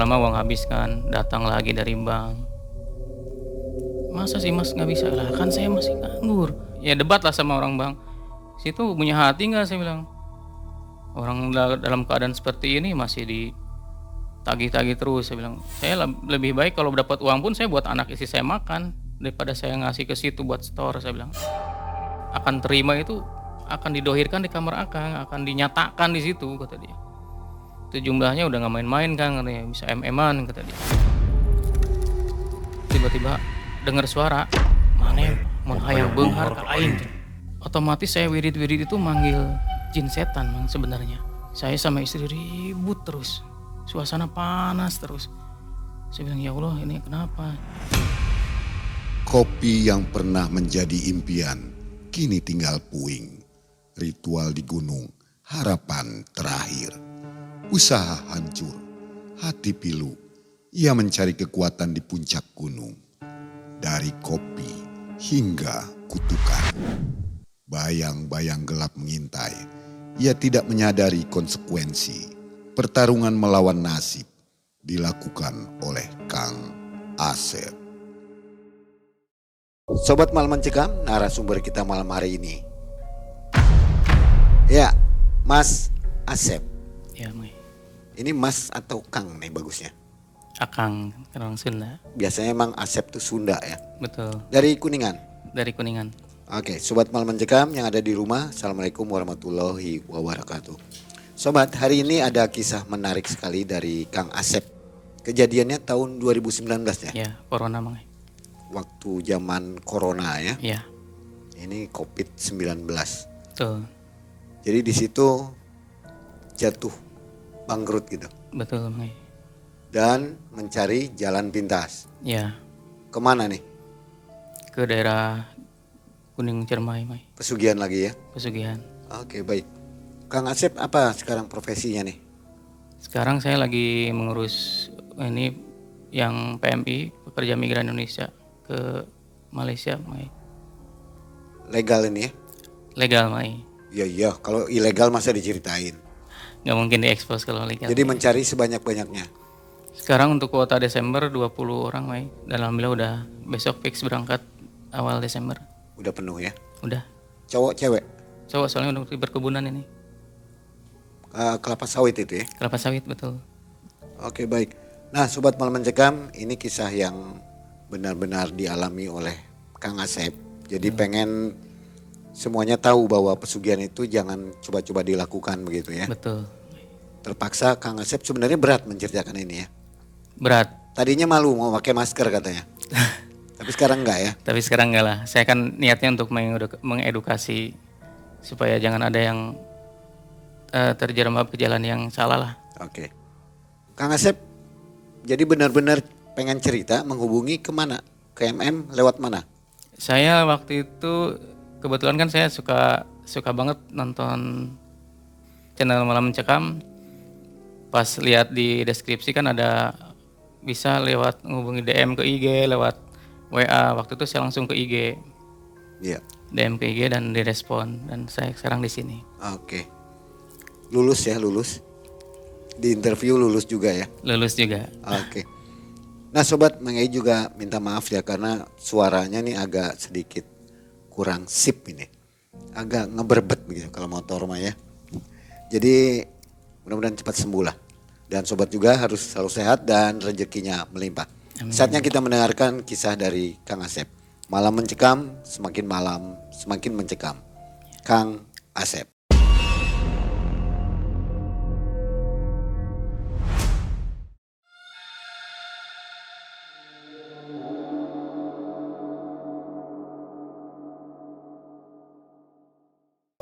lama-lama uang habis kan, datang lagi dari bank. "Masa sih Mas nggak bisa?" "Lah kan saya masih nganggur." Ya debat lah sama orang bank. "Situ punya hati nggak?" saya bilang. "Orang dalam keadaan seperti ini masih ditagih-tagih terus," saya bilang. "Saya lebih baik kalau dapat uang pun saya buat anak istri saya makan, daripada saya ngasih ke situ buat store," saya bilang. "Akan terima itu akan didohirkan di kamar akang, akan dinyatakan di situ," kata dia. "Itu jumlahnya udah nggak main-main Kang," katanya, "bisa MM-an," kata dia. Tiba-tiba dengar suara, "Maneh mun hayang beunghar ka aing," teh. Otomatis saya wirid-wirid itu manggil jin setan Mang sebenarnya. Saya sama istri ribut terus, suasana panas terus. Saya bilang, "Ya Allah ini kenapa?" Kopi yang pernah menjadi impian, kini tinggal puing. Ritual di gunung, harapan terakhir. Usaha hancur, hati pilu. Ia mencari kekuatan di puncak gunung. Dari kopi hingga kutukan. Bayang-bayang gelap mengintai. Ia tidak menyadari konsekuensi. Pertarungan melawan nasib dilakukan oleh Kang Asep. Sobat Malam Mencekam, narasumber kita malam hari ini. Ya, Mas Asep. Ya, Mai. Ini Mas atau Kang nih bagusnya? Akang, orang Sunda. Biasanya emang Asep tuh Sunda ya. Betul. Dari Kuningan. Dari Kuningan. Oke, Sobat Malam Mencekam yang ada di rumah, Assalamualaikum warahmatullahi wabarakatuh. Sobat, hari ini ada kisah menarik sekali dari Kang Asep. Kejadiannya tahun 2019 ya? Ya, corona Mai. Waktu zaman corona ya. Ya, Ini COVID-19. betul. Jadi di situ jatuh bangkrut gitu. Betul Mai. Dan mencari jalan pintas. Ya, Kemana nih? ke daerah Kuning Cermai Mai. Pesugihan lagi ya? Pesugihan. Oke, baik. Kang Asep apa sekarang profesinya nih? Sekarang saya lagi mengurus ini yang PMI, Pekerja Migran Indonesia ke Malaysia Mai. Legal ini ya? Legal Mai. Iya, kalau ilegal masa diceritain. Nggak mungkin diekspos kalau legal. Jadi mencari sebanyak-banyaknya. Sekarang untuk kuota Desember 20 orang Mai. Dan alhamdulillah udah besok fix berangkat awal Desember. Udah penuh ya? Udah. Cowok cewek? Cowok soalnya untuk di perkebunan ini. Kelapa sawit itu ya? Kelapa sawit betul. Oke, baik. Nah, Sobat Malam Mencekam, ini kisah yang benar-benar dialami oleh Kang Asep. Jadi pengen semuanya tahu bahwa pesugihan itu jangan coba-coba dilakukan begitu ya. Betul. Terpaksa Kang Asep sebenarnya berat menceritakan ini ya. Berat. Tadinya malu mau pakai masker katanya. Tapi sekarang enggak ya. Tapi sekarang enggak lah. Saya kan niatnya untuk mengedukasi supaya jangan ada yang terjerembab ke jalan yang salah lah. Oke. Kang Asep, jadi benar-benar pengen cerita menghubungi kemana? Ke MM lewat mana? Saya waktu itu kebetulan kan saya suka banget nonton channel Malam Mencekam. Pas lihat di deskripsi kan ada bisa lewat menghubungi DM ke IG, lewat WA. Waktu itu saya langsung ke IG. Iya. DM ke IG dan direspon dan saya sekarang di sini. Oke. Lulus ya, lulus. Di interview lulus juga ya. Lulus juga. Oke. Nah, Sobat Mengai juga minta maaf ya karena suaranya nih agak sedikit kurang sip ini. Agak ngeberbet begitu kalau motor mah ya. Jadi mudah-mudahan cepat sembuh lah. Dan Sobat juga harus selalu sehat dan rezekinya melimpah. Amin. Saatnya kita mendengarkan kisah dari Kang Asep. Malam mencekam, semakin malam semakin mencekam. Kang Asep.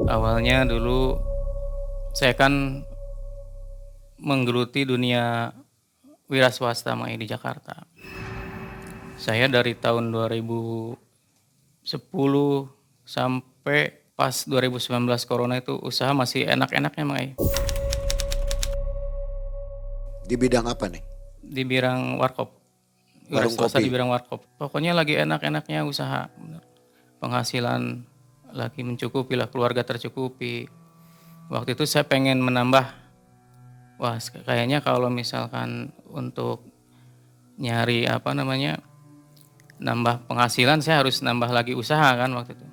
Awalnya dulu saya kan menggeluti dunia wira swasta Mai di Jakarta. Saya dari tahun 2010 sampai pas 2019 corona itu usaha masih enak-enaknya Mai. Di bidang apa nih? Di bidang warkop. Wira Warung swasta kopi. di bidang warkop. Pokoknya lagi enak-enaknya usaha. Bener. Penghasilan lagi mencukupi lah, keluarga tercukupi. Waktu itu saya pengen menambah, wah kayaknya kalau misalkan untuk nyari nambah penghasilan, saya harus nambah lagi usaha kan waktu itu.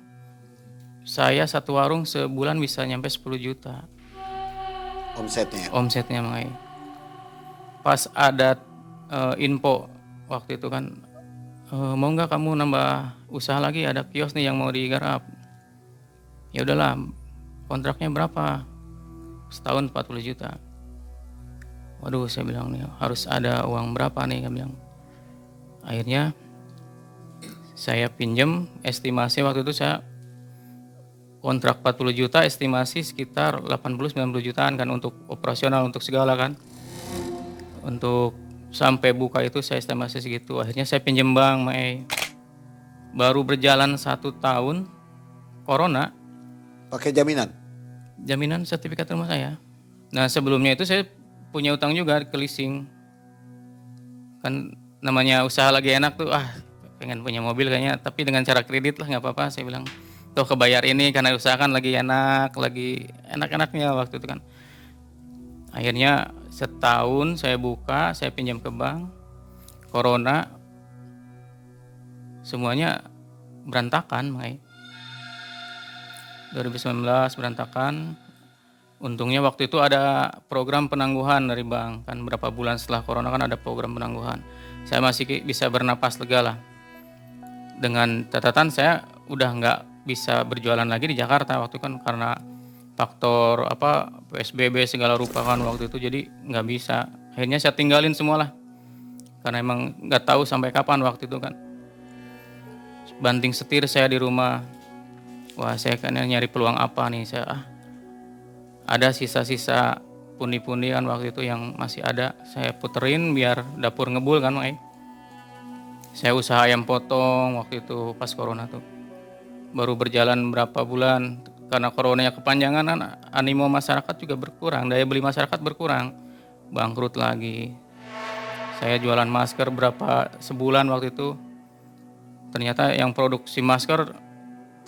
Saya satu warung sebulan bisa nyampe 10 juta Omsetnya. omsetnya Mang Ai. Pas ada info waktu itu kan, mau nggak kamu nambah usaha lagi, ada kios nih yang mau digarap. Ya udahlah, kontraknya berapa? Setahun 40 juta. Waduh, saya bilang nih harus ada uang berapa nih, saya bilang. Akhirnya saya pinjam, estimasi waktu itu saya kontrak 40 juta, estimasi sekitar 80-90 jutaan kan untuk operasional, untuk segala kan. Untuk sampai buka itu saya estimasi segitu. Akhirnya saya pinjam bank, Mae. Baru berjalan 1 tahun, corona, Pakai jaminan. jaminan sertifikat rumah saya. Nah sebelumnya itu saya punya utang juga ke leasing. Kan namanya usaha lagi enak tuh, pengen punya mobil kayaknya, tapi dengan cara kredit lah nggak apa-apa, saya bilang. Tuh kebayar ini karena usaha kan lagi enak, lagi enak-enaknya waktu itu kan. Akhirnya setahun saya buka, saya pinjam ke bank, corona, semuanya berantakan, Mai. 2019 berantakan. Untungnya waktu itu ada program penangguhan dari bank, kan berapa bulan setelah corona kan ada program penangguhan. Saya masih bisa bernapas lega lah. Dengan catatan saya udah nggak bisa berjualan lagi di Jakarta waktu kan, karena faktor PSBB segala rupa kan waktu itu, jadi nggak bisa. Akhirnya saya tinggalin semua lah, karena emang nggak tahu sampai kapan waktu itu kan. Banting setir saya di rumah. Wah, saya kan nyari peluang apa nih, saya ada sisa-sisa pundi-pundi kan waktu itu yang masih ada, saya puterin biar dapur ngebul kan, Mai. Saya usaha ayam potong waktu itu pas corona tuh. Baru berjalan berapa bulan, karena coronanya kepanjangan kan, animo masyarakat juga berkurang, daya beli masyarakat berkurang, bangkrut lagi. Saya jualan masker sebulan waktu itu, ternyata yang produksi masker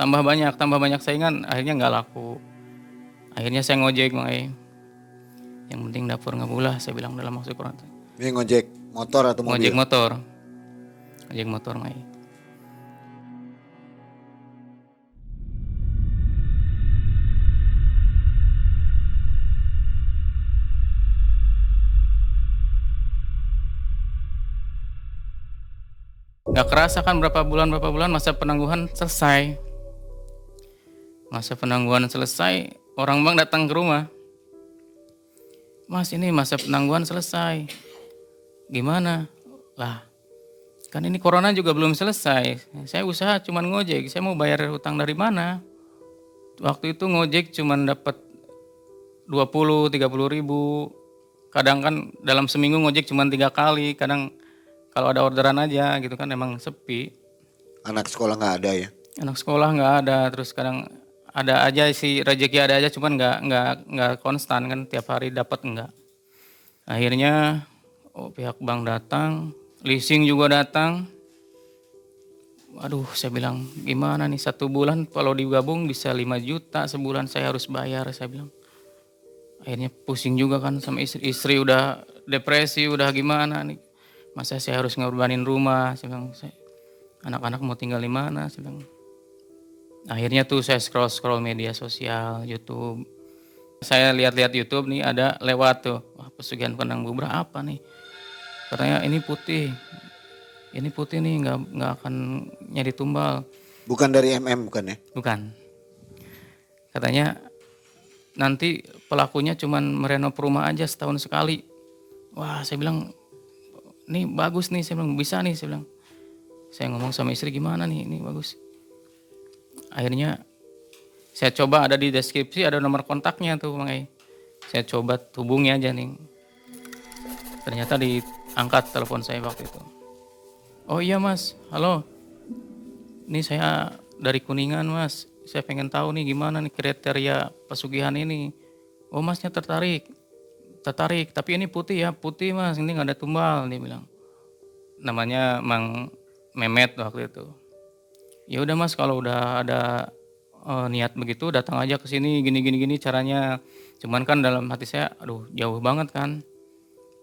tambah banyak saingan, akhirnya nggak laku. Akhirnya saya ngojek, Mang. Yang penting dapur ngebulah, saya bilang dalam maksud Quran. Ini ngojek motor atau mobil? Ngojek motor. Ngojek motor, Mang. Gak kerasa kan berapa bulan masa penangguhan selesai. Masa penangguhan selesai, orang bank datang ke rumah. Mas, ini masa penangguhan selesai. Gimana? Lah, kan ini corona juga belum selesai. Saya usaha cuman ngojek, saya mau bayar hutang dari mana? Waktu itu ngojek cuman dapat 20-30 ribu. Kadang kan dalam seminggu ngojek cuman 3 kali, kadang kalau ada orderan aja gitu kan, emang sepi. Anak sekolah nggak ada ya? Anak sekolah nggak ada, terus kadang ada aja sih, rezeki ada aja, cuman nggak konstan kan, tiap hari dapat enggak. Akhirnya pihak bank datang, leasing juga datang. Aduh, saya bilang gimana nih, 1 bulan kalau digabung bisa 5 juta sebulan saya harus bayar, saya bilang. Akhirnya pusing juga kan sama istri udah depresi, udah gimana nih. Masa saya harus ngorbanin rumah, saya bilang, anak-anak mau tinggal di mana, saya bilang. Akhirnya tuh saya scroll media sosial, YouTube. Saya lihat-lihat YouTube nih, ada lewat tuh, pesugihan kandang bubra apa nih? Katanya ini putih nih, nggak akan nyari tumbal. Bukan dari MM bukan ya? Bukan. Katanya nanti pelakunya cuman merenov rumah aja setahun sekali. Wah, saya bilang, ini bagus nih, saya bilang bisa nih, saya bilang. Saya ngomong sama istri, gimana nih, ini bagus. Akhirnya saya coba, ada di deskripsi ada nomor kontaknya tuh, Bang. Saya coba hubungi aja nih. Ternyata diangkat telepon saya waktu itu. Oh iya Mas, halo. Ini saya dari Kuningan Mas. Saya pengen tahu nih gimana nih kriteria pesugihan ini. Oh Masnya tertarik, tapi ini putih ya, putih Mas, ini nggak ada tumbal, dia bilang. Namanya Mang Memet waktu itu. Ya udah Mas, kalau udah ada niat begitu datang aja ke sini, gini caranya. Cuman kan dalam hati saya, aduh jauh banget kan.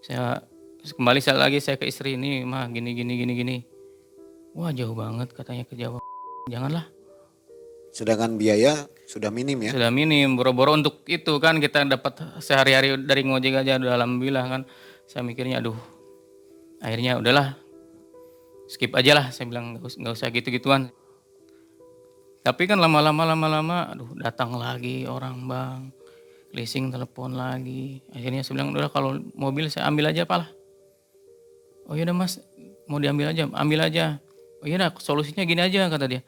Saya Terus kembali lagi saya ke istri, "Ini mah gini gini gini gini." "Wah jauh banget," katanya, "ke Jawa. Janganlah, Sedangkan biaya sudah minim ya. sudah minim, boro-boro untuk itu kan kita dapat sehari-hari dari ngojek aja udah alhamdulillah kan." Saya mikirnya, aduh, akhirnya udahlah, skip aja lah, saya bilang, "Nggak usah gitu-gituan." Tapi kan lama-lama, aduh datang lagi orang Bang, leasing telepon lagi. Akhirnya saya bilang, "Udah kalau mobil saya ambil aja Pak lah." "Oh ya udah Mas, mau diambil aja, ambil aja." "Oh iya dah solusinya gini aja," kata dia,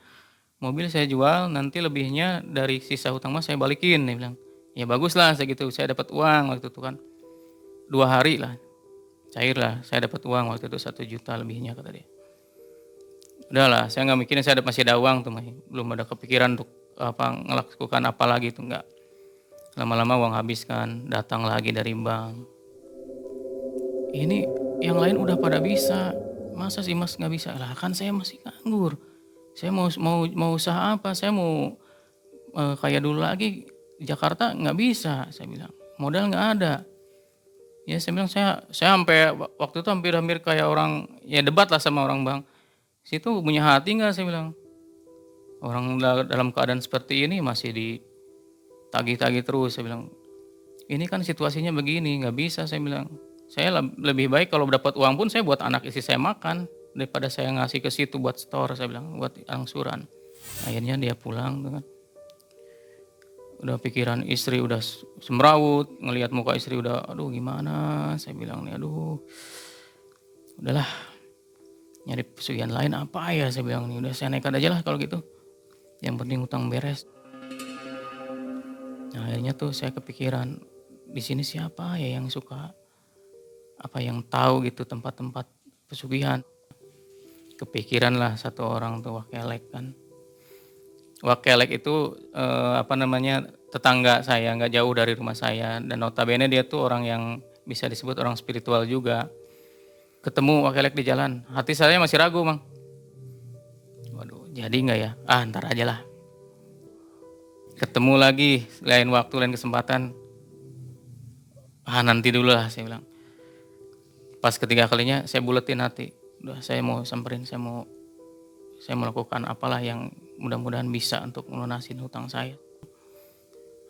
"mobil saya jual, nanti lebihnya dari sisa hutang Mas saya balikin," dia bilang. Ya bagus lah saya gitu, saya dapat uang waktu itu kan, 2 hari lah, cair lah, saya dapat uang waktu itu 1 juta lebihnya kata dia. Udahlah, saya nggak mikirin saya masih ada uang tuh, belum ada kepikiran untuk melakukan apa lagi tuh, enggak. Lama-lama uang habis kan, datang lagi dari bank. "Ini yang lain udah pada bisa, masa sih Mas nggak bisa?" "Lah kan saya masih nganggur, saya mau usaha apa, saya mau, kayak dulu lagi di Jakarta nggak bisa," saya bilang, "modal nggak ada." Ya saya bilang, saya sampai waktu itu hampir kayak orang ya debat lah sama orang bank, "Situ punya hati nggak?" saya bilang. "Orang dalam keadaan seperti ini masih ditagih-tagih terus," saya bilang. "Ini kan situasinya begini, nggak bisa," saya bilang. "Saya lebih baik kalau dapat uang pun saya buat anak istri saya makan, daripada saya ngasih ke situ buat store," saya bilang, "buat angsuran." Akhirnya dia pulang tuh kan, udah pikiran istri udah semrawut, ngelihat muka istri udah, "Aduh gimana?" saya bilang nih, "Aduh, udahlah nyari pesugihan lain apa ya," saya bilang nih, "udah saya nekat aja lah kalau gitu, yang penting hutang beres." Nah, akhirnya tuh saya kepikiran, di sini siapa ya yang suka, yang tahu gitu tempat-tempat pesugihan. Kepikiran lah satu orang tuh Wakelek kan. Wakelek itu, tetangga saya, nggak jauh dari rumah saya dan notabene dia tuh orang yang bisa disebut orang spiritual juga. Ketemu Wakelek di jalan, hati saya masih ragu Bang. Waduh jadi nggak ya? Ah entar aja lah. Ketemu lagi, lain waktu, lain kesempatan. Ah nanti dulu lah saya bilang. Pas ketiga kalinya saya buletin hati. Udah saya mau samperin, saya melakukan apalah yang mudah-mudahan bisa untuk melunasin hutang saya.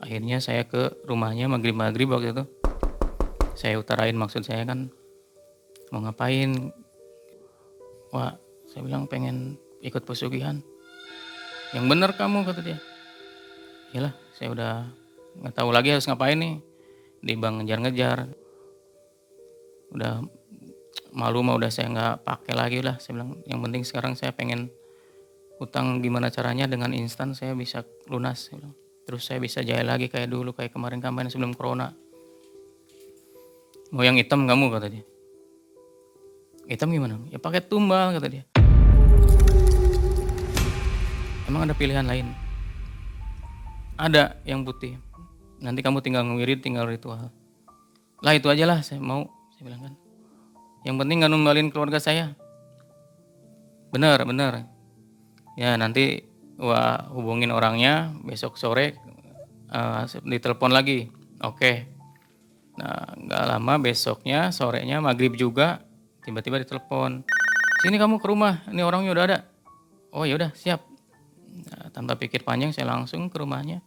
Akhirnya saya ke rumahnya maghrib waktu itu. Saya utarain maksud saya kan mau ngapain. "Wah," saya bilang, "pengen ikut pesugihan." "Yang bener kamu," kata dia. "Iyalah saya udah nggak tahu lagi harus ngapain nih. Di bank ngejar-ngejar. Udah malu mah udah saya nggak pakai lagi lah," saya bilang. "Yang penting sekarang saya pengen hutang gimana caranya dengan instan saya bisa lunas," saya bilang. "Terus saya bisa jaya lagi kayak dulu, kayak kemarin-kemarin sebelum corona." "Mau yang hitam kamu," kata dia. "Hitam gimana?" "Ya pakai tumbal," kata dia. "Emang ada pilihan lain?" "Ada yang putih. Nanti kamu tinggal ngewirid, tinggal ritual." "Lah itu aja lah saya mau," saya bilang kan. "Yang penting nggak numbalin keluarga saya." Bener. "Ya nanti hubungin orangnya besok sore, ditelepon lagi." "Oke." Nah nggak lama besoknya sorenya maghrib juga tiba-tiba ditelepon, "Sini kamu ke rumah, ini orangnya udah ada." "Oh ya udah siap." Nah, tanpa pikir panjang saya langsung ke rumahnya.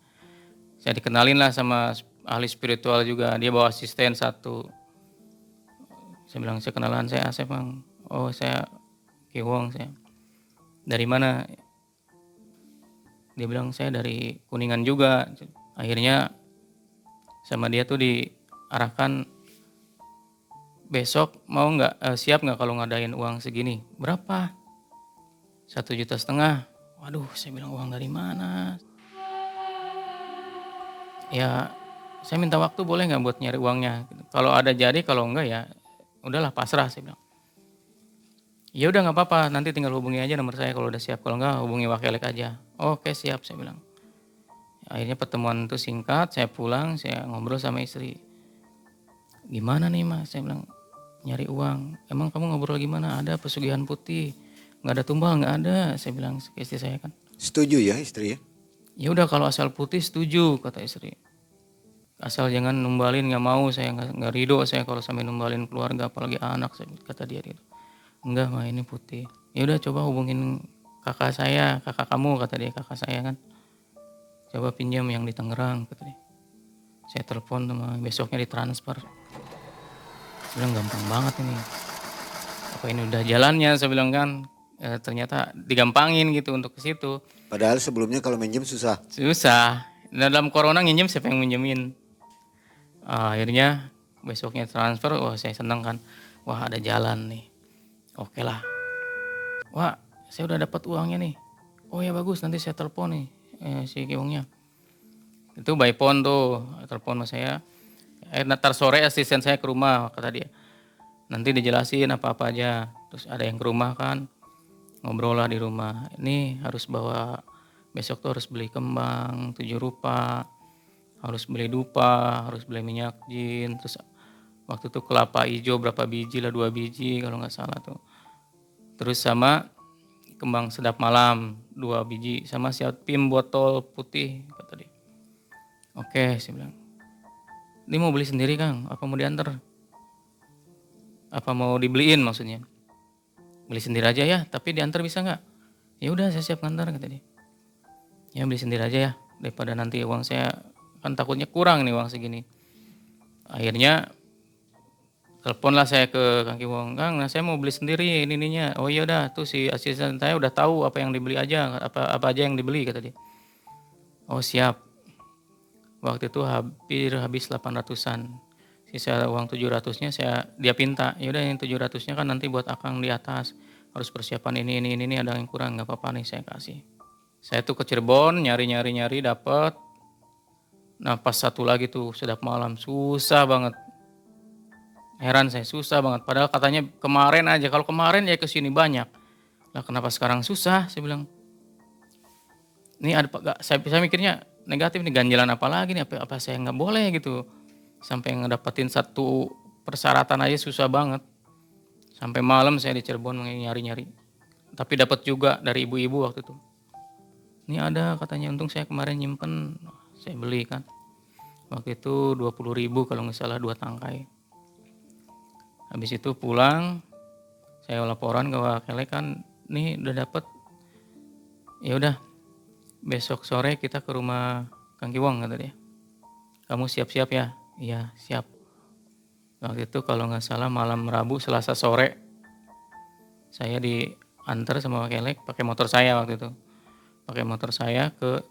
Saya dikenalin lah sama ahli spiritual juga, dia bawa asisten satu. Saya bilang, "Saya kenalan, saya Asep Bang." "Oh saya Kiwong saya." "Dari mana?" Dia bilang, "Saya dari Kuningan juga." Akhirnya sama dia tuh diarahkan, "Besok mau nggak, siap nggak kalau ngadain uang segini?" "Berapa?" 1,5 juta. Waduh saya bilang, "Uang dari mana?" "Ya saya minta waktu boleh nggak buat nyari uangnya? Kalau ada jadi, kalau enggak ya udahlah pasrah," saya bilang. "Ya udah nggak apa-apa, nanti tinggal hubungi aja nomor saya kalau udah siap, kalau enggak hubungi Wakelek aja." "Oke siap," saya bilang. Akhirnya pertemuan itu singkat, saya pulang, saya ngobrol sama istri. "Gimana nih Mas?" saya bilang, "nyari uang." "Emang kamu ngobrol gimana?" "Ada pesugihan putih, nggak ada tumbal." "Nggak ada," saya bilang ke istri saya kan. Setuju ya istri ya? "Ya udah kalau asal putih setuju," kata istri. asal jangan numbalin, nggak mau, saya nggak ridho saya kalau sampai numbalin keluarga apalagi anak, kata dia gitu. Enggak mah, ini putih. Ya udah coba hubungin kakak saya, kakak kamu, kata dia, kakak saya kan. Coba pinjam yang di Tangerang, kata dia. Saya telepon sama besoknya ditransfer. Saya bilang gampang banget ini. Apa ini udah jalannya, saya bilang kan. Ternyata digampangin gitu untuk ke situ. Padahal sebelumnya kalau minjem susah. Susah. Dalam corona nginjem siapa yang minjemin? Akhirnya besoknya transfer, wah saya seneng kan. Wah ada jalan nih. Oke lah. Wah saya udah dapat uangnya nih. Oh ya bagus, nanti saya telepon nih si Kiwongnya. Itu by phone tuh, telepon sama saya. Ntar sore asisten saya ke rumah, kata dia. Nanti dijelasin apa-apa aja. Terus ada yang ke rumah kan, ngobrol lah di rumah. Ini harus bawa, besok tuh harus beli kembang 7 rupa, harus beli dupa, harus beli minyak jin. Terus waktu itu kelapa hijau berapa biji lah, 2 biji kalau nggak salah tuh. Terus sama kembang sedap malam 2 biji, sama siapin botol putih, kata dia. Oke, saya bilang. Ini mau beli sendiri Kang, apa mau diantar? Apa mau dibeliin maksudnya? Beli sendiri aja ya, tapi diantar bisa nggak? Ya udah saya siap ngantar, kata dia. Ya beli sendiri aja ya, daripada nanti uang saya kan takutnya kurang nih uang segini. Akhirnya teleponlah saya ke Kang Kiwong, Kang, nah saya mau beli sendiri ininya. Oh iya udah, tuh si asisten saya udah tahu apa yang dibeli aja, apa aja yang dibeli, kata dia. Oh siap. Waktu itu hampir habis 800-an. Sisa uang 700-nya dia pinta. Ya udah yang 700-nya kan nanti buat Akang di atas. Harus persiapan ini ada yang kurang, nggak apa-apa nih saya kasih. Saya tuh ke Cirebon nyari dapat. Nah pas satu lagi tuh sedap malam susah banget. Heran saya, susah banget. Padahal katanya kemarin aja, kalau kemarin ya kesini banyak. Lah kenapa sekarang susah? Saya bilang. Ini ada saya mikirnya negatif nih, ganjilan apa lagi nih, apa saya nggak boleh gitu. Sampai ngedapetin satu persyaratan aja susah banget. Sampai malam saya di Cirebon nyari-nyari. Tapi dapat juga dari ibu-ibu waktu itu. Ini ada katanya, untung saya kemarin nyimpen, saya beli kan. Waktu itu 20.000 kalau nggak salah 2 tangkai. Habis itu pulang, saya laporan ke Wakelek kan, nih udah dapet. Ya udah, besok sore kita ke rumah Kang Kiwong, kata dia. Kamu siap-siap ya? Iya siap. Waktu itu kalau nggak salah malam Rabu Selasa sore, saya diantar sama Wakelek pakai motor saya waktu itu. Pakai motor saya ke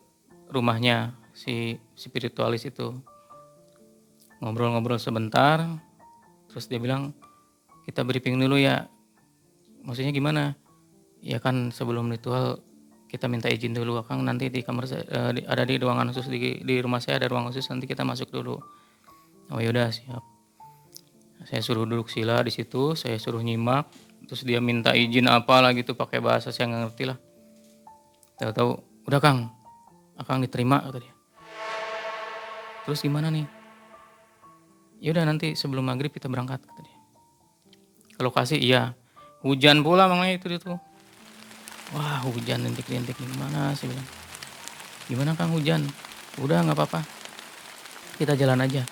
rumahnya si spiritualis itu. Ngobrol-ngobrol sebentar, terus dia bilang, kita briefing dulu ya. Maksudnya gimana? Ya kan sebelum ritual kita minta izin dulu, Kang, nanti di kamar ada di ruangan khusus di rumah saya ada ruang khusus, nanti kita masuk dulu. Oh yaudah siap. Saya suruh duduk sila di situ, saya suruh nyimak, terus dia minta izin apalah gitu pakai bahasa saya nggak ngerti lah. Tahu-tahu, udah Kang, Akang diterima, kata dia. Terus gimana nih? Yaudah nanti sebelum maghrib kita berangkat, kata dia. Ke lokasi, iya. Hujan pula makanya itu. Wah hujan rintik-rintik gimana sih bilang. Gimana Kang hujan? Udah nggak apa-apa. Kita jalan aja.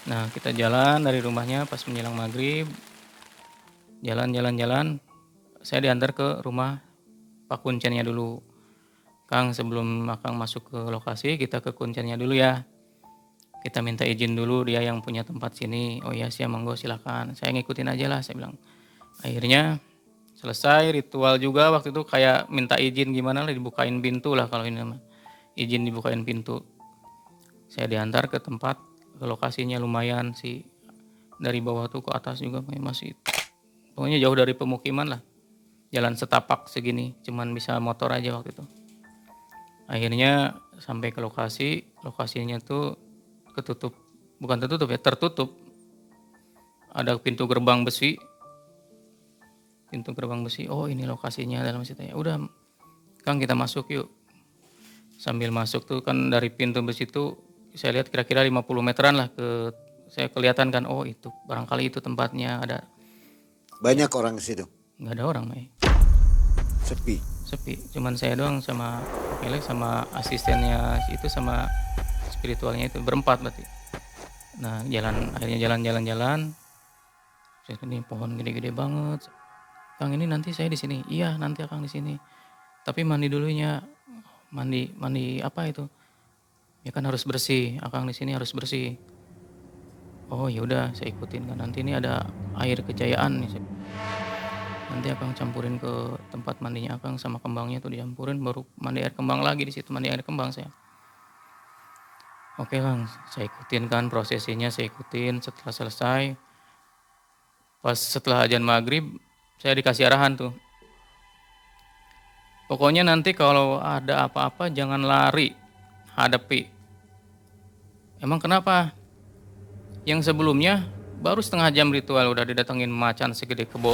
Nah kita jalan dari rumahnya pas menjelang maghrib. Jalan. Saya diantar ke rumah Pak Kuncennya dulu. Kang sebelum Akang masuk ke lokasi kita ke Kuncennya dulu ya. Kita minta izin dulu dia yang punya tempat sini. Oh iya siap monggo silakan. Saya ngikutin aja lah saya bilang. Akhirnya selesai ritual juga waktu itu kayak minta izin gimana lah, dibukain pintu lah kalau ini namanya. Izin dibukain pintu. Saya diantar ke tempat, ke lokasinya lumayan sih. Dari bawah tuh ke atas juga masih. Pokoknya jauh dari pemukiman lah. Jalan setapak segini, cuman bisa motor aja waktu itu. Akhirnya sampai ke lokasinya tuh tertutup. Ada pintu gerbang besi. Oh ini lokasinya dalam situ ya. Udah Kang kita masuk yuk. Sambil masuk tuh kan dari pintu besi itu saya lihat kira-kira 50 meteran lah saya kelihatan kan, oh itu barangkali itu tempatnya ada. Banyak orang di situ? Nggak ada orang, Mai. Sepi. Cuman saya doang sama Kelek sama asistennya itu sama spiritualnya itu berempat berarti. Nah akhirnya jalan. Saya ini pohon gede-gede banget. Kang ini nanti saya di sini. Iya nanti Akang di sini. Tapi mandi dulunya. Mandi apa itu? Ya kan harus bersih. Akang di sini harus bersih. Oh ya udah saya ikutin kan. Nanti ini ada air kejayaan nih. Nanti Akang campurin ke tempat mandinya Akang sama kembangnya tuh dicampurin, baru mandi air kembang lagi di situ, mandi air kembang saya. Oke Kang, saya ikutin kan prosesinya, saya ikutin. Setelah selesai, setelah azan maghrib, saya dikasih arahan tuh. Pokoknya nanti kalau ada apa-apa jangan lari, hadapi. Emang kenapa? Yang sebelumnya baru setengah jam ritual udah didatengin macan segede kebo.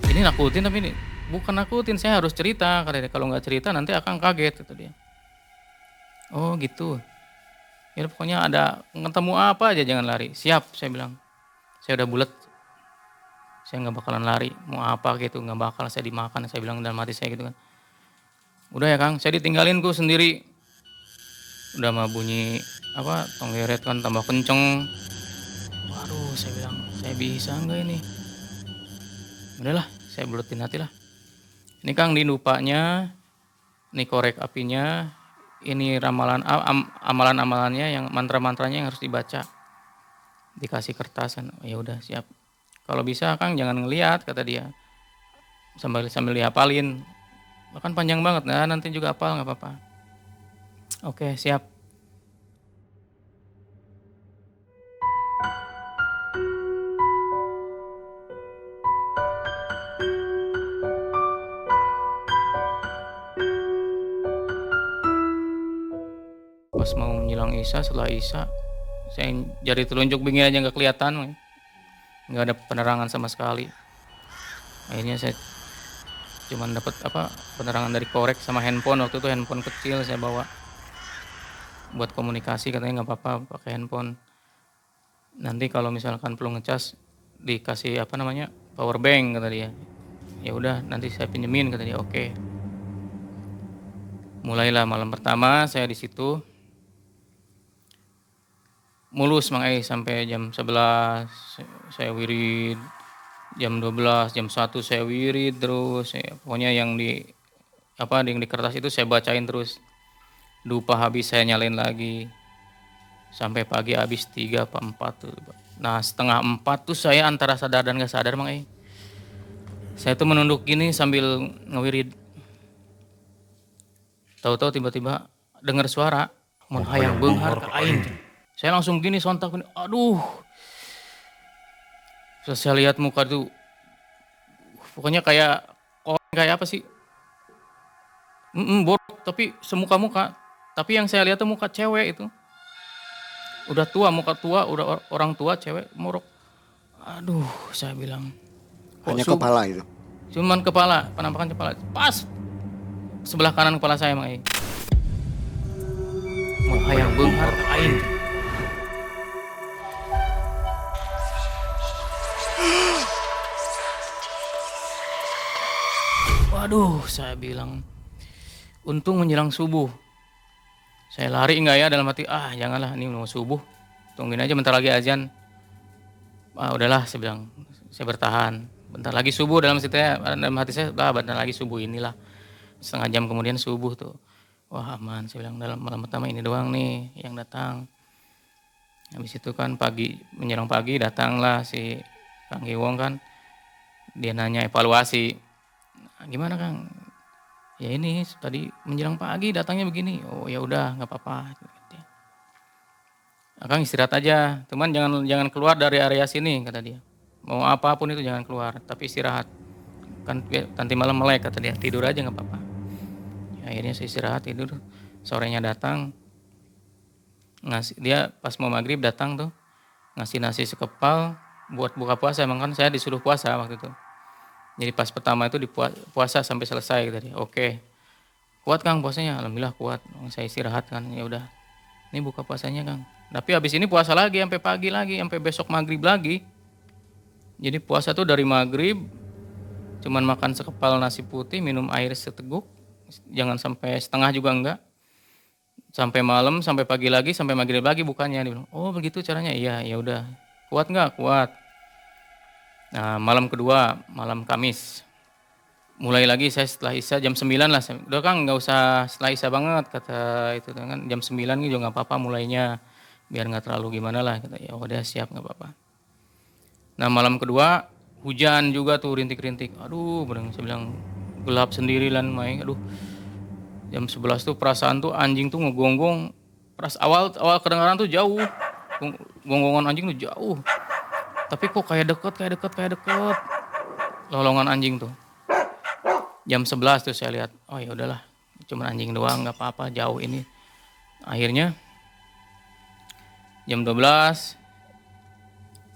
Ini nakutin tapi ini bukan nakutin, saya harus cerita. Karena kalau nggak cerita nanti Akang kaget kata dia. Oh gitu. Ya pokoknya ada ketemu apa aja jangan lari. Siap saya bilang. Saya udah bulat. Saya nggak bakalan lari. Mau apa gitu nggak bakal saya dimakan. Saya bilang dalam hati saya gitu kan. Udah ya Kang, saya ditinggalinku sendiri. Udah mah bunyi tonggeret kan tambah kenceng. Waduh saya bilang saya bisa nggak ini. Udahlah saya buletin hati lah. Ini Kang di dupanya, ini korek apinya, ini ramalan amalan-amalannya yang mantra-mantranya yang harus dibaca. Dikasih kertas kan. Ya udah siap. Kalau bisa Kang jangan ngelihat kata dia. Sambil dihafalin. Bahkan panjang banget. Nah, nanti juga hafal enggak apa-apa. Oke, siap. Pas mau menjelang Isya, setelah Isya, saya jari telunjuk bingin aja nggak kelihatan, nggak ada penerangan sama sekali. Akhirnya saya cuman dapat penerangan dari korek sama handphone. Waktu itu handphone kecil saya bawa buat komunikasi, katanya nggak apa-apa pakai handphone. Nanti kalau misalkan perlu ngecas dikasih power bank kata dia. Ya udah nanti saya pinjemin kata dia. Oke. Mulailah malam pertama saya di situ. Mulus Mang Ei sampai jam 11 saya wirid, jam 12, jam 1 saya wirid terus. Pokoknya yang di kertas itu saya bacain terus. Dupa habis saya nyalain lagi. Sampai pagi habis 3 apa 4 tuh. Nah, setengah 4 tuh saya antara sadar dan gak sadar Mang Ei. Saya tuh menunduk gini sambil ngewirid. Tahu-tahu tiba-tiba dengar suara mun hayang beunghar ka aing. Saya langsung gini sontak gini, aduh. Terus saya lihat muka tuh, pokoknya kayak apa sih? Borok tapi semuka-muka. Tapi yang saya lihat tuh muka cewek itu. Udah tua, muka tua, udah orang tua cewek morok. Aduh, saya bilang. Hanya kepala itu? Cuman kepala, penampakan kepala. Pas sebelah kanan kepala saya Mang Ei. Mun hayang beunghar ka aing. Waduh, saya bilang, untung menjelang subuh. Saya lari enggak ya dalam hati, janganlah ini mau subuh. Tungguin aja bentar lagi azan. Udahlah saya bilang, saya bertahan. Bentar lagi subuh dalam hati saya, bentar lagi subuh inilah. Setengah jam kemudian subuh tuh. Wah aman, saya bilang dalam malam pertama ini doang nih yang datang. Habis itu kan menjelang pagi datanglah si Kang Giwong kan. Dia nanya evaluasi. Gimana Kang? Ya ini tadi menjelang pagi datangnya begini. Oh ya udah nggak apa-apa. Kang istirahat aja. Cuman jangan keluar dari area sini kata dia. Mau apapun itu jangan keluar. Tapi istirahat. Kan nanti malam melek kata dia. Tidur aja nggak apa-apa. Ya, akhirnya saya istirahat tidur. Sorenya datang. Dia pas mau maghrib datang tuh ngasih nasi sekepal buat buka puasa. Emang kan saya disuruh puasa waktu itu. Jadi pas pertama itu puasa sampai selesai tadi. Oke. Kuat Kang puasanya? Alhamdulillah kuat. Saya istirahat kan. Ya udah. Ini buka puasanya Kang. Tapi habis ini puasa lagi sampai pagi lagi, sampai besok maghrib lagi. Jadi puasa tuh dari maghrib cuman makan sekepal nasi putih, minum air seteguk. Jangan sampai setengah juga enggak. Sampai malam, sampai pagi lagi, sampai maghrib lagi bukanya. Dia bilang, oh begitu caranya, iya ya udah. Kuat nggak? Kuat. Nah malam kedua, malam Kamis, mulai lagi saya setelah Isya jam 9 lah. Udah Kang nggak usah setelah Isya banget, kata itu kan, jam 9 juga nggak apa-apa mulainya, biar nggak terlalu gimana lah, kata ya udah siap nggak apa-apa. Nah malam kedua hujan juga tuh rintik-rintik, aduh bener saya bilang gelap sendiri lan main, aduh jam 11 tuh perasaan tuh anjing tuh ngegonggong, awal kedengaran tuh jauh, gonggongan anjing tuh jauh, tapi kok kayak deket, lolongan anjing tuh. Jam 11 tuh saya lihat, oh ya udahlah, cuma anjing doang, nggak apa-apa jauh ini. Akhirnya jam 12,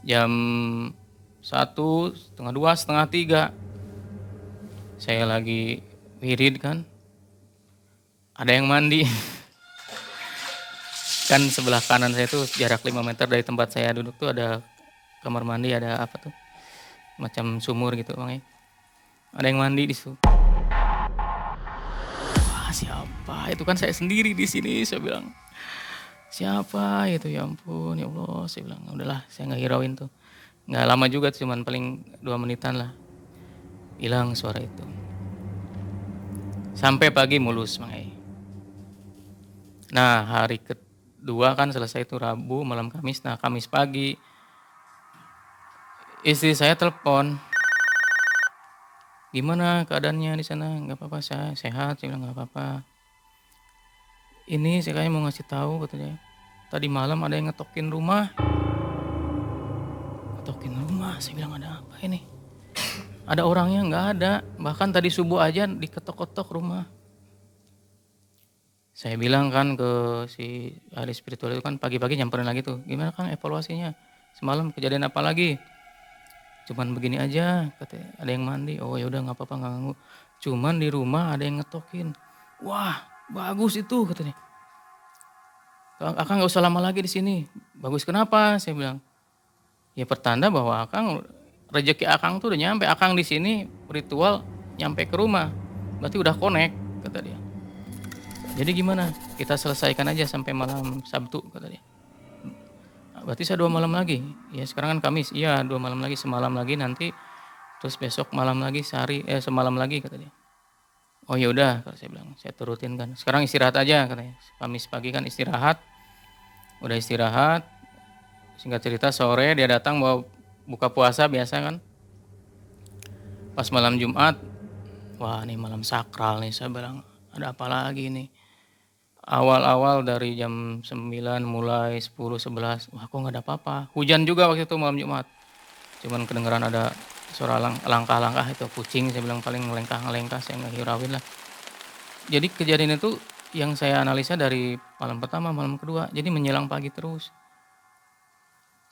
jam 1, setengah 2, setengah 3, saya lagi wirid kan, ada yang mandi. Kan sebelah kanan saya tuh jarak 5 meter dari tempat saya duduk tuh ada kamar mandi, ada apa tuh, macam sumur gitu Bang ya. Ada yang mandi di situ. Siapa itu, kan saya sendiri di sini, saya bilang siapa itu, ya ampun ya Allah, saya bilang udahlah saya nggak hirauin tuh, nggak lama juga cuman paling 2 menitan lah hilang suara itu, sampai pagi mulus Mang. Nah hari kedua kan selesai itu Rabu malam Kamis. Nah Kamis pagi istri saya telepon, gimana keadaannya di sana? Nggak apa-apa, saya sehat. Saya bilang nggak apa-apa. Ini saya kayaknya mau ngasih tahu, katanya. Tadi malam ada yang ngetokin rumah. Ngetokin rumah, saya bilang ada apa ini? Ada orangnya? Nggak ada. Bahkan tadi subuh aja diketok-ketok rumah. Saya bilang kan ke si ahli spiritual itu kan, pagi-pagi nyamperin lagi tuh. Gimana Kang evaluasinya? Semalam kejadian apa lagi? Cuman begini aja, katanya ada yang mandi. Oh ya udah nggak apa-apa, nggak ganggu. Cuman di rumah ada yang ngetokin. Wah bagus itu, katanya. Akang nggak usah lama lagi di sini. Bagus kenapa? Saya bilang. Ya pertanda bahwa Akang rezeki Akang tuh udah nyampe. Akang di sini ritual nyampe ke rumah. Berarti udah connect, kata dia. Jadi gimana? Kita selesaikan aja sampai malam Sabtu, kata dia. Berarti saya 2 malam lagi. Ya sekarang kan Kamis. Iya 2 malam lagi, semalam lagi nanti. Terus besok malam lagi, semalam lagi, kata dia. Oh ya udah, kalau saya bilang, saya turutin kan. Sekarang istirahat aja, katanya. Kamis pagi kan istirahat. Udah istirahat. Singkat cerita sore dia datang bawa buka puasa biasa kan. Pas malam Jumat, wah ini malam sakral nih, saya bilang. Ada apa lagi nih? Awal-awal dari jam 9 mulai 10, 11, wah kok nggak ada apa-apa. Hujan juga waktu itu malam Jumat. Cuman kedengeran ada suara langkah-langkah itu kucing, saya bilang paling ngelengkah-ngelengkah, saya nggak hirauin lah. Jadi kejadian itu yang saya analisa dari malam pertama, malam kedua, jadi menjelang pagi terus.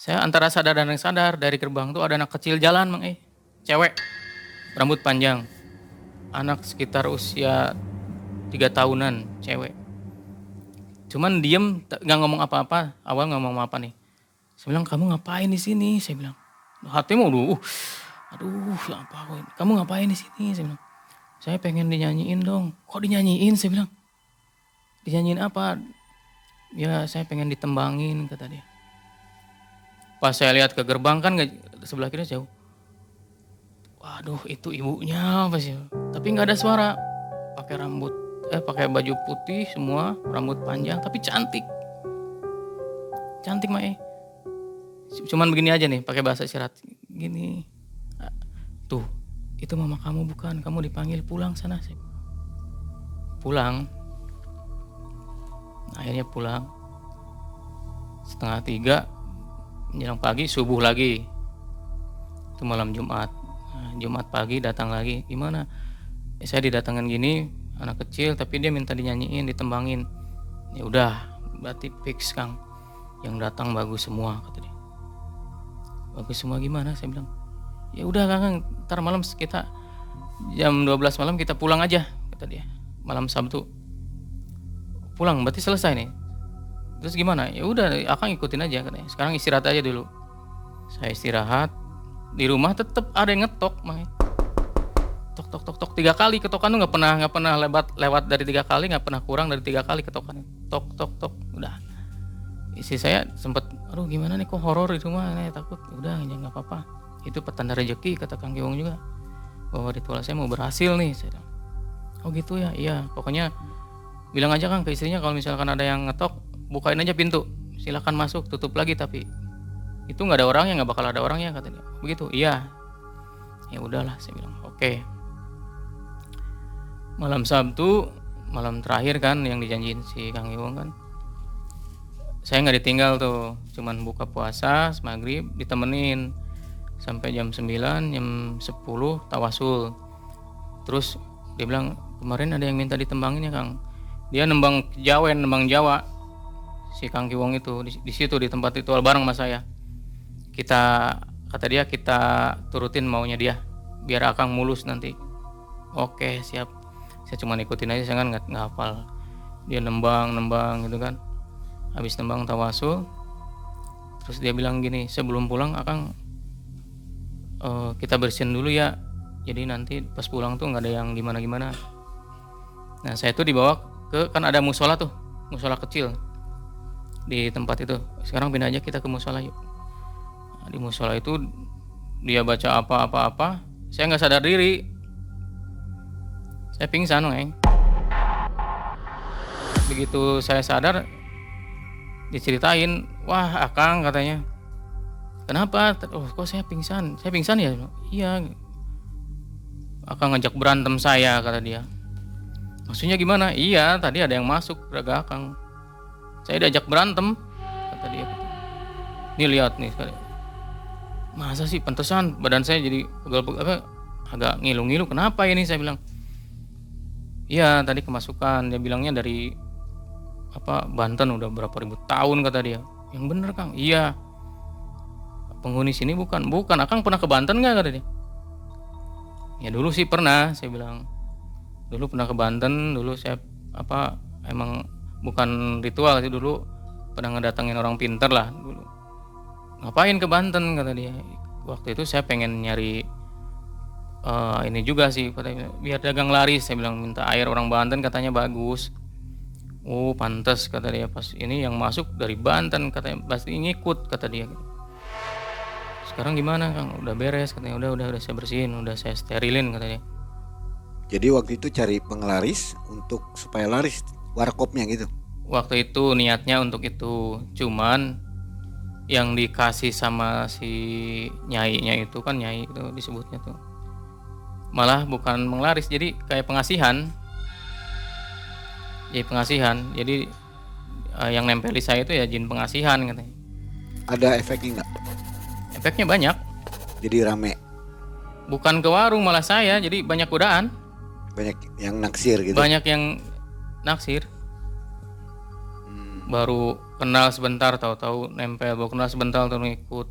Saya antara sadar dan yang sadar, dari gerbang tuh ada anak kecil jalan Mang cewek, rambut panjang, anak sekitar usia 3 tahunan, cewek. Cuman diem, nggak ngomong apa-apa. Awal nggak ngomong apa nih. Saya bilang, kamu ngapain di sini? Saya bilang, hatimu aduh, apa aku ini? Kamu ngapain di sini? Saya bilang, saya pengen dinyanyiin dong. Kok dinyanyiin? Saya bilang, dinyanyiin apa? Ya saya pengen ditembangin, kata dia. Pas saya lihat ke gerbang kan sebelah kiri jauh. Waduh, itu ibunya apa sih? Tapi nggak ada suara. Pakai baju putih semua, rambut panjang, tapi cantik. Cantik Mae. Cuman begini aja nih, pakai bahasa isyarat. Gini. Tuh, itu mama kamu bukan, kamu dipanggil pulang sana. Pulang. Akhirnya pulang. 2:30, menjelang pagi, subuh lagi. Itu malam Jumat. Nah, Jumat pagi datang lagi. Gimana? Saya didatangkan gini, anak kecil tapi dia minta dinyanyiin, ditembangin. Ya udah, berarti fix Kang. Yang datang bagus semua, kata dia. Bagus semua gimana? Saya bilang. Ya udah Kang, ntar malam kita jam 12 malam kita pulang aja, kata dia. Malam Sabtu. Pulang berarti selesai nih. Terus gimana? Ya udah, Akang ikutin aja, katanya. Sekarang istirahat aja dulu. Saya istirahat. Di rumah tetap ada yang ngetok, Mang. Tok 3 kali ketokan tuh nggak pernah lewat dari 3 kali, nggak pernah kurang dari 3 kali ketokan. tok tok tok. Udah, istri saya sempet, aduh gimana nih kok horor di rumah, nih takut. Udah ya nggak apa-apa, itu petanda rezeki kata Kang Giwong juga, bahwa ritual saya mau berhasil nih. Saya bilang, oh gitu ya, iya pokoknya bilang aja Kang ke istrinya kalau misalkan ada yang ngetok, bukain aja pintu, silakan masuk, tutup lagi, tapi itu nggak ada orangnya, nggak bakal ada orangnya kata dia. Begitu, iya. Ya udahlah, saya bilang oke. Malam Sabtu, malam terakhir kan yang dijanjiin si Kang Giwong kan, saya nggak ditinggal tuh, cuman buka puasa maghrib ditemenin sampai jam 9, jam 10 tawasul. Terus dia bilang, kemarin ada yang minta ditembangin ya Kang. Dia nembang Jawen, nembang Jawa, si Kang Giwong itu di situ di tempat ritual bareng sama saya. Kata dia kita turutin maunya dia, biar Akang mulus nanti. Oke siap. Saya cuma ikutin aja, saya kan nggak hafal. Dia nembang gitu kan. Habis nembang tawasul, terus dia bilang gini, sebelum pulang Akang kita bersihin dulu ya. Jadi nanti pas pulang tuh nggak ada yang gimana-gimana. Nah saya tuh dibawa kan ada musola tuh, musola kecil di tempat itu. Sekarang pindah aja kita ke musola yuk. Nah, di musola itu dia baca apa-apa, saya nggak sadar diri, saya pingsan Eng. Begitu saya sadar, diceritain, wah Akang katanya, kenapa? Oh kok saya pingsan ya? Iya, Akang ngajak berantem saya kata dia. Maksudnya gimana? Iya, tadi ada yang masuk raga Akang. Saya diajak berantem, kata dia. Nih lihat nih, masa sih, pantesan badan saya jadi pegel-pegel, agak ngilu-ngilu. Kenapa ini? Saya bilang. Iya, tadi kemasukan. Dia bilangnya dari Banten, udah berapa ribu tahun kata dia. Yang bener Kang? Iya. Penghuni sini bukan. Akang pernah ke Banten nggak kata dia? Ya dulu sih pernah, saya bilang. Dulu pernah ke Banten, dulu saya emang bukan ritual sih, dulu pernah ngedatengin orang pinter lah dulu. Ngapain ke Banten kata dia? Waktu itu saya pengen nyari ini juga sih, katanya, biar dagang laris. Saya bilang minta air orang Banten katanya bagus. Oh pantas kata dia, pas ini yang masuk dari Banten katanya pasti ngikut kata dia. Sekarang gimana Kang? Udah beres katanya, udah saya bersihin, udah saya sterilin kata dia. Jadi waktu itu cari penglaris untuk supaya laris warkopnya gitu. Waktu itu niatnya untuk itu, cuman yang dikasih sama si nyainya itu kan, nyai itu disebutnya tuh, malah bukan menglaris, jadi kayak pengasihan. Jadi yang nempel di saya itu ya jin pengasihan katanya. Ada efeknya nggak? Efeknya banyak. Jadi rame. Bukan ke warung, malah saya jadi banyak godaan. Banyak yang naksir gitu. Banyak yang naksir. Baru kenal sebentar tahu-tahu nempel, baru kenal sebentar tahu ngikut.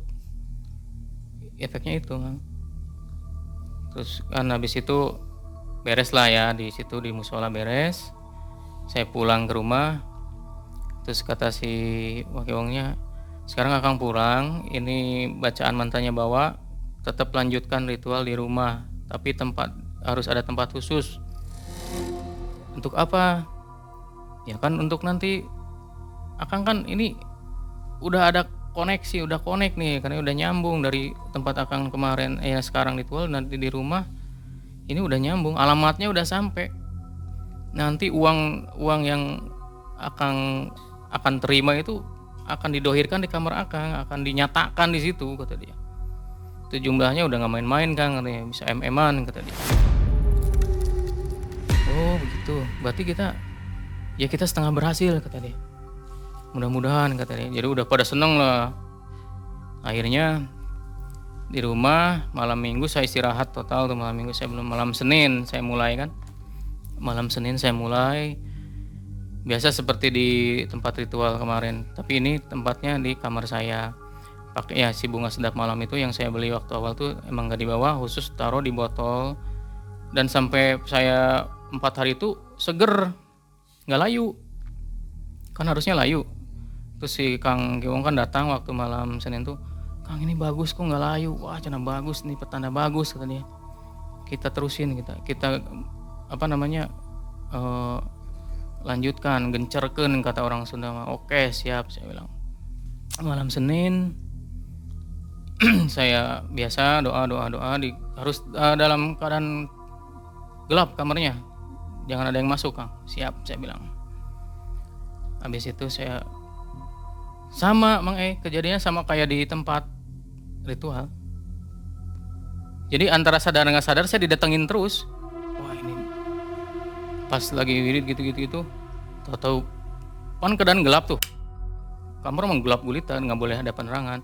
Efeknya itu Kang. Terus kan habis itu beres lah ya, di situ di musola beres. Saya pulang ke rumah. Terus kata si Wakiwongnya, sekarang Akang pulang, ini bacaan mantranya bawa, tetap lanjutkan ritual di rumah, tapi harus ada tempat khusus. Untuk apa? Ya kan untuk nanti Akang kan ini udah ada koneksi, udah connect nih, karena udah nyambung dari tempat Akang kemarin sekarang ritual, nanti di rumah ini udah nyambung, alamatnya udah sampai. Nanti uang yang akan terima itu akan didohirkan di kamar Akang, akan dinyatakan di situ kata dia. Itu jumlahnya udah nggak main-main Kang katanya, bisa MM-an kata dia. Oh begitu, berarti kita setengah berhasil kata dia. Mudah-mudahan kata dia. Jadi udah pada seneng lah. Akhirnya di rumah malam Minggu saya istirahat total tuh. Malam Minggu saya belum, malam Senin saya mulai kan. Malam Senin saya mulai biasa seperti di tempat ritual kemarin, tapi ini tempatnya di kamar saya. Pakai ya si bunga sedap malam itu yang saya beli waktu awal tuh emang gak dibawa, khusus taruh di botol. Dan sampai saya 4 hari itu seger, nggak layu. Kan harusnya layu. Terus si Kang Giwong kan datang waktu malam Senin tuh, Kang ini bagus kok nggak layu. Wah cina bagus nih, petanda bagus kata dia. Kita terusin, kita lanjutkan, gencerkeun kata orang Sunda mah. Oke siap, saya bilang. Malam Senin saya biasa doa harus dalam keadaan gelap kamarnya, jangan ada yang masuk Kang. Siap, saya bilang. Habis itu saya sama Mang kejadiannya sama kayak di tempat ritual. Jadi antara sadar nggak sadar saya didatengin terus. Wah ini pas lagi wirid gitu, tahu-tahu kan keadaan gelap tuh. Kamar emang gelap gulita, nggak boleh ada penerangan.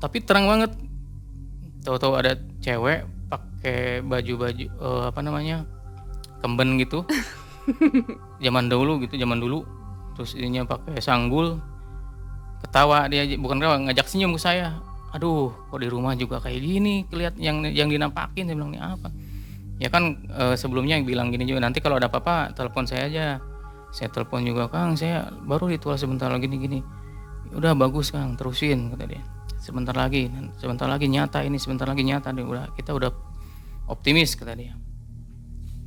Tapi terang banget. Tahu-tahu ada cewek pakai baju kemben gitu. zaman dulu. Terus ininya pakai sanggul. Ketawa dia, bukan ketawa, ngajak senyum ke saya. Aduh, kok di rumah juga kayak gini, kelihatan yang dinampakin. Saya bilang, ini apa? Ya kan sebelumnya bilang gini juga, nanti kalau ada apa-apa telepon saya aja. Saya telepon juga, Kang, saya baru ritual sebentar lagi gini. Udah bagus Kang, terusin kata dia. Sebentar lagi nyata ini, sebentar lagi nyata nih, kita udah optimis kata dia.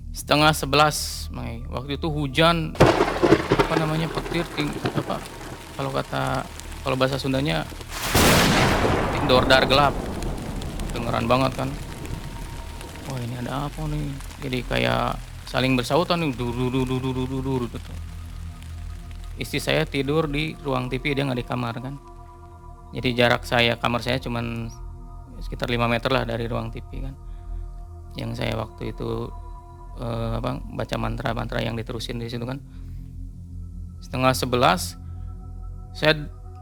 10:30 waktu itu hujan petir kalau bahasa Sundanya dordar gelap, dengeran banget kan. Wah ini ada apa nih, jadi kayak saling bersautan nih, dur gitu. Istri saya tidur di ruang TV, dia nggak di kamar kan. Jadi jarak kamar saya cuman sekitar 5 meter lah dari ruang TV kan. Yang saya waktu itu baca mantra yang diterusin di situ kan. 10:30 saya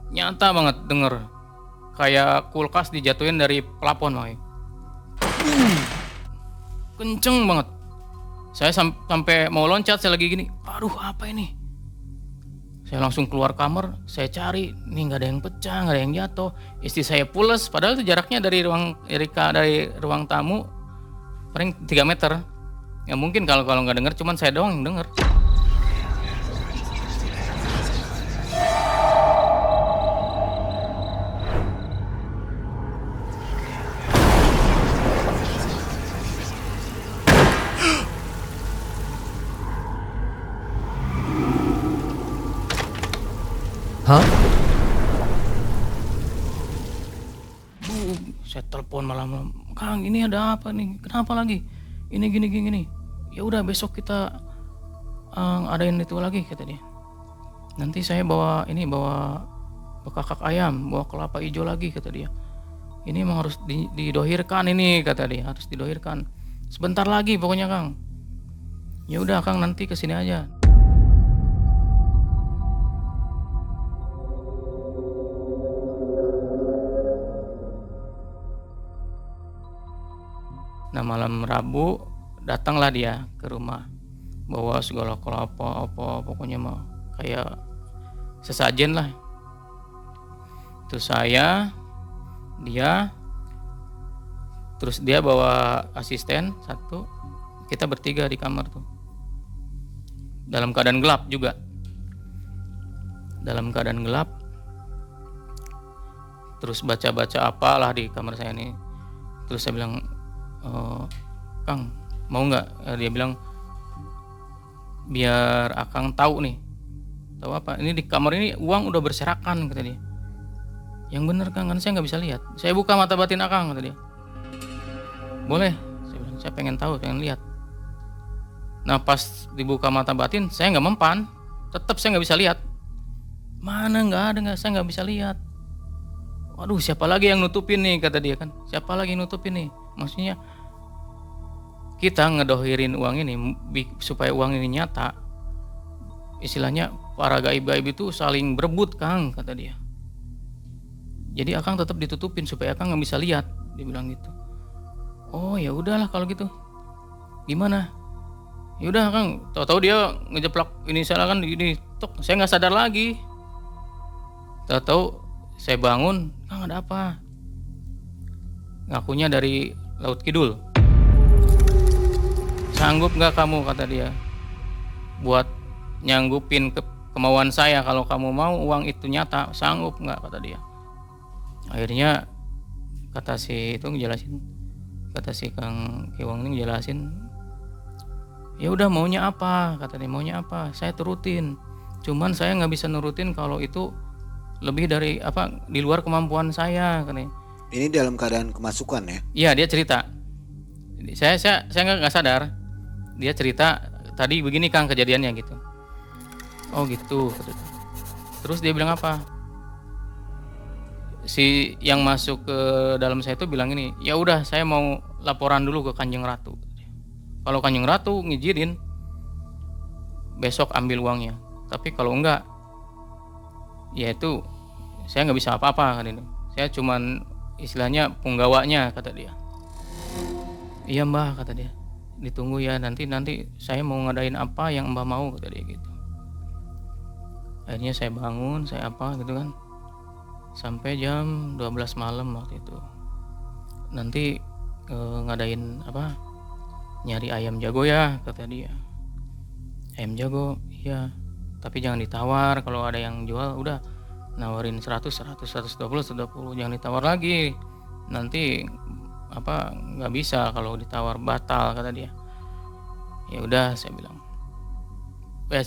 nyata banget denger kayak kulkas dijatuhin dari plafon kenceng banget. Saya sampai mau loncat, saya lagi gini, aduh apa ini. Saya langsung keluar kamar, saya cari, nih nggak ada yang pecah, nggak ada yang jatuh. Istri saya pules, padahal itu jaraknya dari ruang tamu paling 3 meter. Ya mungkin kalau nggak dengar, cuman saya doang yang dengar. Hah? Saya telepon malam-malam, Kang ini ada apa nih? Kenapa lagi? Ini gini. Ya udah besok kita adain itu lagi kata dia. Nanti saya bawa kakak ayam, bawa kelapa hijau lagi kata dia. Ini emang harus didohirkan ini kata dia, harus didohirkan. Sebentar lagi pokoknya Kang. Ya udah Kang nanti kesini aja. Nah malam Rabu datanglah dia ke rumah, bawa segala kelapa apa pokoknya mah kayak sesajen lah. Terus dia bawa asisten satu, kita bertiga di kamar tuh. Dalam keadaan gelap juga. Terus baca apalah di kamar saya nih. Terus saya bilang, Kang mau nggak? Dia bilang biar Akang tahu nih. Tahu apa? Ini di kamar ini uang udah berserakan kata dia. Yang bener Kang, kan saya nggak bisa lihat. Saya buka mata batin Akang kata dia. Boleh? Saya bilang saya pengen tahu, pengen lihat. Nah pas dibuka mata batin saya nggak mempan, tetap saya nggak bisa lihat. Mana saya nggak bisa lihat. Waduh siapa lagi yang nutupin nih kata dia kan. Siapa lagi yang nutupin nih? Maksudnya kita ngedohirin uang ini supaya uang ini nyata. Istilahnya para gaib-gaib itu saling berebut Kang kata dia. Jadi Akang tetap ditutupin supaya Akang nggak bisa lihat. Dia bilang gitu. Oh ya udahlah kalau gitu. Gimana? Ya udah Kang. Tahu-tahu dia ngejeplak ini salah kan ini tok. Saya nggak sadar lagi. Tahu-tahu saya bangun, Kang ada apa? Ngakunya dari Laut Kidul. Sanggup nggak kamu kata dia buat nyanggupin kemauan saya, kalau kamu mau uang itu nyata, sanggup nggak kata dia. Akhirnya kata si Kang Kiwang ini ngejelasin, Ya udah maunya apa, kata dia, maunya apa, saya turutin. Cuman saya nggak bisa nurutin kalau itu lebih dari di luar kemampuan saya, katanya. Ini dalam keadaan kemasukan ya? Iya, dia cerita. Saya nggak sadar. Dia cerita tadi begini Kang kejadiannya gitu. Oh gitu, kata dia. Terus dia bilang apa? Si yang masuk ke dalam saya itu bilang ini, ya udah saya mau laporan dulu ke Kanjeng Ratu. Kalau Kanjeng Ratu ngizinin, besok ambil uangnya. Tapi kalau enggak, ya itu saya nggak bisa apa-apa, kan ini. Saya cuman istilahnya penggawanya, kata dia. Iya Mbah, kata dia. Ditunggu ya, nanti saya mau ngadain apa yang Mbah mau, kata dia gitu. Akhirnya saya bangun, saya apa gitu kan. Sampai jam 12 malam waktu itu. Nanti ngadain nyari ayam jago ya, kata dia. Ayam jago, iya. Tapi jangan ditawar, kalau ada yang jual udah nawarin 100, 120, 120, jangan ditawar lagi. Nanti nggak bisa kalau ditawar, batal, kata dia. Ya udah, saya bilang.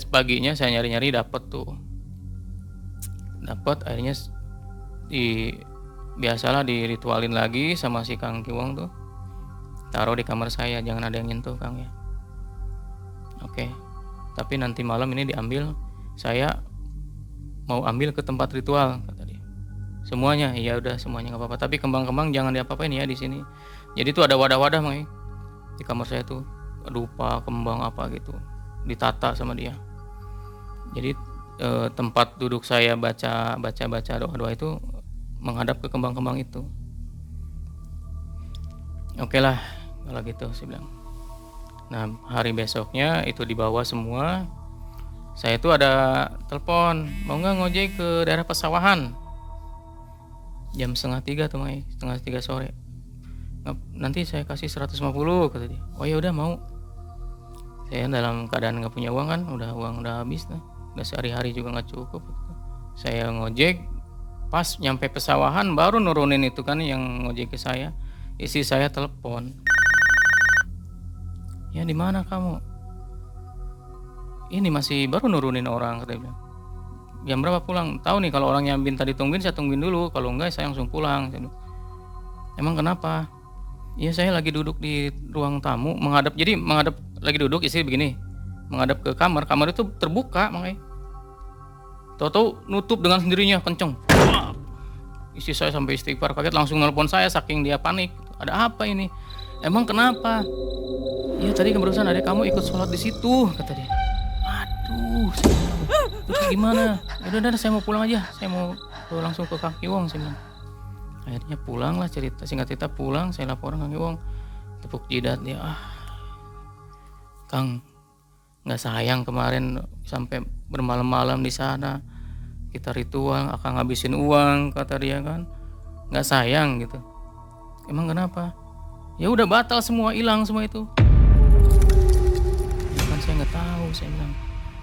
Paginya saya nyari-nyari dapet akhirnya biasalah diritualin lagi sama si Kang Kiwong tuh. Taruh di kamar saya, jangan ada yang nyentuh Kang ya. Oke. Tapi nanti malam ini diambil, saya mau ambil ke tempat ritual, kata dia. Semuanya, iya udah semuanya nggak apa-apa. Tapi kembang-kembang jangan diapa-apain ya di sini. Jadi tuh ada wadah-wadah Mai di kamar saya tuh, dupa, kembang apa gitu, ditata sama dia. Jadi tempat duduk saya baca doa-doa itu menghadap ke kembang-kembang itu. Oke lah kalau gitu, saya bilang. Nah hari besoknya itu dibawa semua. Saya tuh ada telepon, mau nggak ngojek ke daerah pesawahan. Jam 2:30 tuh Mai, 2:30 sore. Nanti saya kasih 150, kata dia. Oh ya udah mau. Saya dalam keadaan nggak punya uang kan, uang udah habis lah. Udah sehari-hari juga nggak cukup. Saya ngojek, pas nyampe pesawahan baru nurunin itu kan yang ngojek ke saya. Istri saya telepon. Ya di mana kamu? Ini masih baru nurunin orang, kata dia. Jam berapa pulang? Tahu nih kalau orangnya minta ditungguin, saya tungguin dulu. Kalau enggak saya langsung pulang. Emang kenapa? Iya saya lagi duduk di ruang tamu, menghadap lagi duduk, istri begini, menghadap ke kamar itu terbuka makanya. Tahu-tahu nutup dengan sendirinya kenceng. Wah! Istri saya sampai istighfar, kaget langsung nelpon saya saking dia panik. Ada apa ini? Emang kenapa? Iya tadi barusan adek kamu ikut sholat di situ, kata dia. Aduh, terus gimana? Udah saya mau pulang aja, saya mau langsung ke Kang Kiwong, saya bilang. Akhirnya pulang lah, singkat cerita pulang, saya laporan Kang Kiwong. Tepuk jidat dia, Kang, nggak sayang kemarin sampai bermalam-malam di sana, kita ritual, akan ngabisin uang, kata dia kan, nggak sayang gitu. Emang kenapa? Ya udah batal semua, hilang semua itu. Ya kan saya nggak tahu, saya bilang.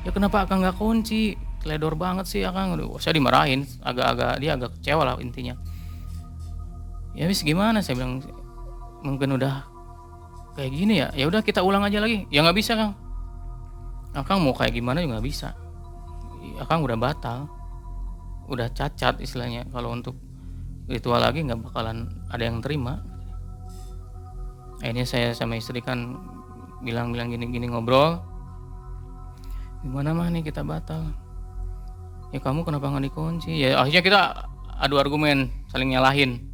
Ya kenapa Akang nggak kunci? Teledor banget sih Akang. Saya dimarahin, dia agak kecewa lah intinya. Ya wis gimana, saya bilang, mungkin udah kayak gini ya. Ya udah kita ulang aja lagi. Ya nggak bisa Kang. Akang mau kayak gimana juga nggak bisa. Akang udah batal, udah cacat istilahnya. Kalau untuk ritual lagi nggak bakalan ada yang terima. Akhirnya saya sama istri kan bilang gini ngobrol. Gimana mah nih kita batal? Ya kamu kenapa nggak dikunci? Ya akhirnya kita adu argumen, saling nyalahin.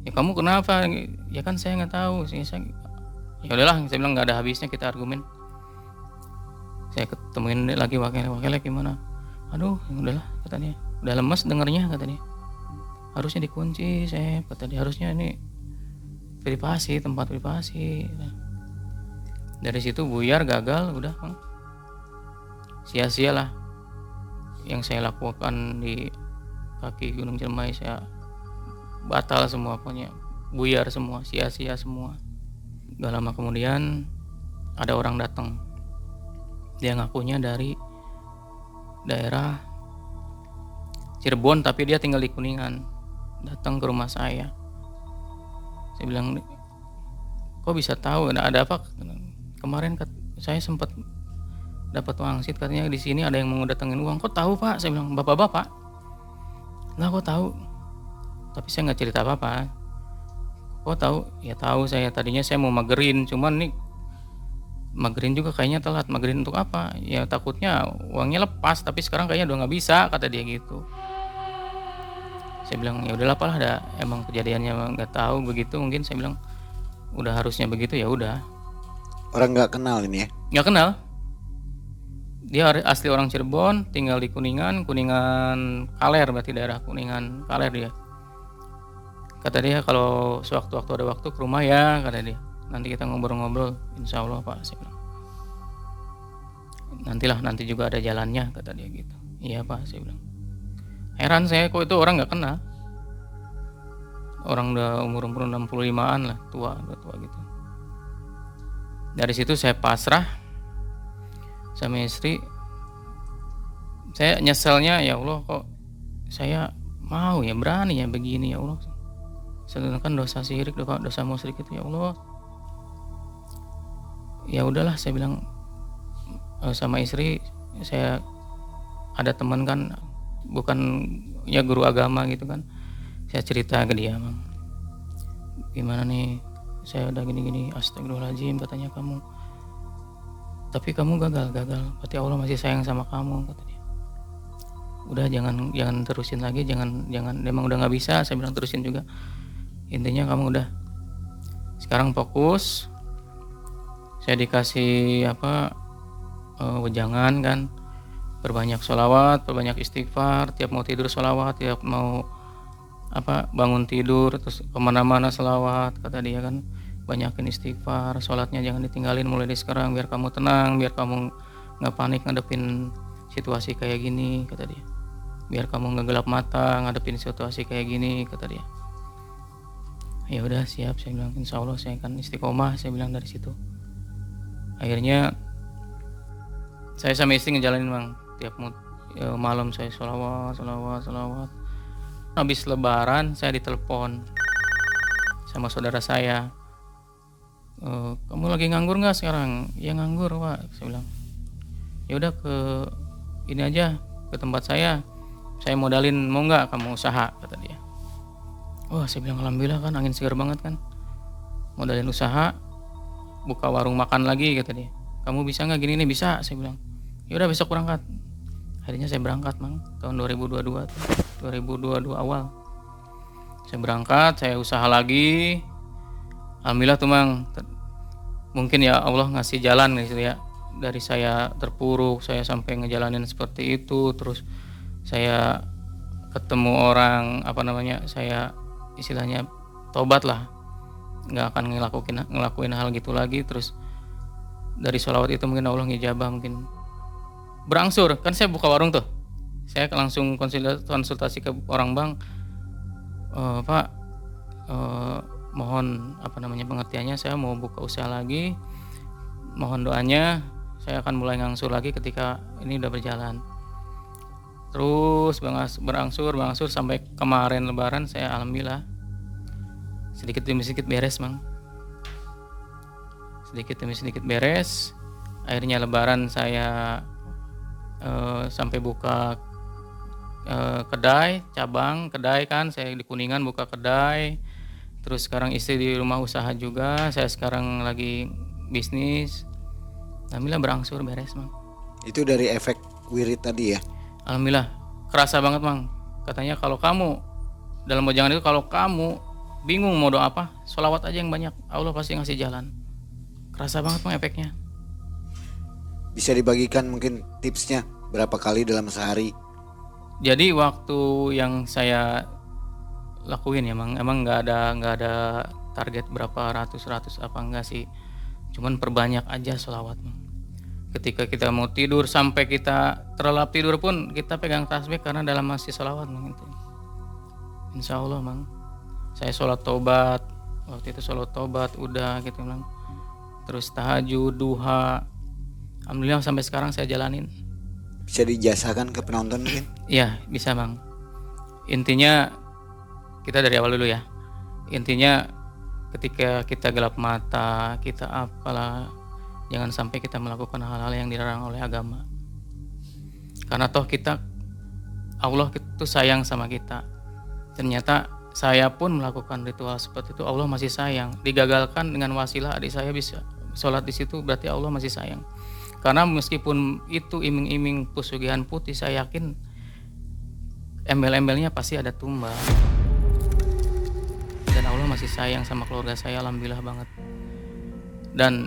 Ya kamu kenapa? Ya kan saya nggak tahu. Ya udahlah, saya bilang nggak ada habisnya kita argumen. Saya ketemuin lagi wakilnya gimana? Aduh, ya udahlah katanya. Udah lemas dengarnya katanya. Harusnya dikunci, saya kata dia, harusnya ini privasi, tempat privasi. Dari situ buyar, gagal, udah sia-sia lah yang saya lakukan di kaki Gunung Ciremai. Saya batal semua, pokoknya buyar semua, sia-sia semua. Gak lama kemudian ada orang datang, dia ngakunya dari daerah Cirebon tapi dia tinggal di Kuningan, datang ke rumah saya. Saya bilang, kok bisa tahu ada apa kemarin? saya sempat dapat wangsit katanya di sini ada yang mau datengin uang. Kok tahu Pak? Saya bilang, bapak-bapak. Lah kok tahu? Tapi saya nggak cerita apa-apa. Kok tahu? Ya tahu saya. Tadinya saya mau magerin, cuman nih magerin juga kayaknya telat. Magerin untuk apa? Ya takutnya uangnya lepas, tapi sekarang kayaknya udah nggak bisa, kata dia gitu. Saya bilang ya udahlah Pak, ada emang kejadiannya nggak tahu begitu mungkin. Saya bilang udah harusnya begitu, ya udah. Orang nggak kenal ini ya? Nggak kenal. Dia asli orang Cirebon, tinggal di Kuningan Kaler, berarti daerah Kuningan Kaler dia. Kata dia kalau sewaktu-waktu ada waktu ke rumah ya, kata dia. Nanti kita ngobrol-ngobrol, insya Allah Pak. Saya bilang, nanti juga ada jalannya, kata dia gitu. Iya Pak, saya bilang. Heran saya kok itu orang nggak kenal. Orang udah umur 65-an lah, udah tua gitu. Dari situ saya pasrah sama istri. Saya nyeselnya, ya Allah kok saya mau ya, berani ya begini ya Allah. Sedangkan dosa syirik, dosa musyrik itu ya Allah. Ya udahlah, saya bilang sama istri, saya ada teman kan, bukan ya guru agama gitu kan. Saya cerita ke dia, Bang. Gimana nih, saya udah gini-gini, astagfirullahaladzim katanya kamu. Tapi kamu gagal. Berarti Allah masih sayang sama kamu, kata dia. Udah jangan terusin lagi, jangan memang udah nggak bisa. Saya bilang terusin juga. Intinya kamu udah sekarang fokus. Saya dikasih wejangan kan, perbanyak sholawat, perbanyak istighfar, tiap mau tidur sholawat, tiap mau bangun tidur terus kemana-mana sholawat, kata dia kan. Banyakin istighfar, sholatnya jangan ditinggalin mulai dari sekarang biar kamu tenang, biar kamu nggak panik ngadepin situasi kayak gini, kata dia. Biar kamu nggak gelap mata ngadepin situasi kayak gini, kata dia. Ya udah siap, saya bilang insya Allah saya akan istiqomah, saya bilang dari situ. Akhirnya saya sama istri ngejalanin, Bang. Tiap malam saya sholawat. Habis lebaran saya ditelepon sama saudara saya. Kamu lagi nganggur nggak sekarang? Ya nganggur Pak, saya bilang. Ya udah ke ini aja, ke tempat saya modalin, mau nggak kamu usaha, kata dia. Wah, saya bilang alhamdulillah kan, angin segar banget kan. Modalin usaha, buka warung makan lagi, kata dia. Kamu bisa nggak gini nih? Bisa, saya bilang. Ya udah besok berangkat. Akhirnya saya berangkat, Bang, tahun 2022 awal. Saya berangkat, saya usaha lagi. Alhamdulillah tuh, Bang. Mungkin ya Allah ngasih jalan gitu ya. Dari saya terpuruk, saya sampai ngejalanin seperti itu, terus saya ketemu orang saya istilahnya tobat lah, nggak akan ngelakuin hal gitu lagi. Terus dari sholawat itu mungkin Allah ngijabah, mungkin berangsur kan. Saya buka warung tuh, saya langsung konsultasi ke orang, Bang, Pak, mohon pengertiannya, saya mau buka usaha lagi, mohon doanya, saya akan mulai ngangsur lagi ketika ini udah berjalan. Terus berangsur sampai kemarin lebaran saya alhamdulillah sedikit demi sedikit beres, Bang. Sedikit demi sedikit beres. Akhirnya lebaran saya sampai buka kedai kan, saya di Kuningan buka kedai. Terus sekarang istri di rumah usaha juga, saya sekarang lagi bisnis. Alhamdulillah berangsur beres, Bang. Itu dari efek wirid tadi ya? Alhamdulillah kerasa banget, Bang. Katanya kalau kamu dalam wejangan itu, kalau kamu bingung mau doa apa, sholawat aja yang banyak, Allah pasti ngasih jalan. Kerasa banget, Bang, efeknya. Bisa dibagikan mungkin tipsnya berapa kali dalam sehari? Jadi waktu yang saya lakuin ya, Bang, emang nggak ada target berapa ratus apa enggak sih, cuman perbanyak aja sholawat, Bang. Ketika kita mau tidur sampai kita terlelap tidur pun kita pegang tasbih karena dalam masih sholawat, Bang, itu. Insya Allah, Bang. Saya sholat tobat, waktu itu sholat tobat udah gitu, Bang. Terus tahajud, duha. Alhamdulillah sampai sekarang saya jalanin. Bisa dijasakan ke penonton mungkin? Iya bisa, Bang. Intinya kita dari awal dulu ya. Intinya ketika kita gelap mata, kita Jangan sampai kita melakukan hal-hal yang dilarang oleh agama. Karena toh Allah itu sayang sama kita. Ternyata saya pun melakukan ritual seperti itu, Allah masih sayang. Digagalkan dengan wasilah adik saya bisa sholat di situ, berarti Allah masih sayang. Karena meskipun itu iming-iming pesugihan putih, saya yakin embel-embelnya pasti ada tumbal. Dan Allah masih sayang sama keluarga saya, alhamdulillah banget. Dan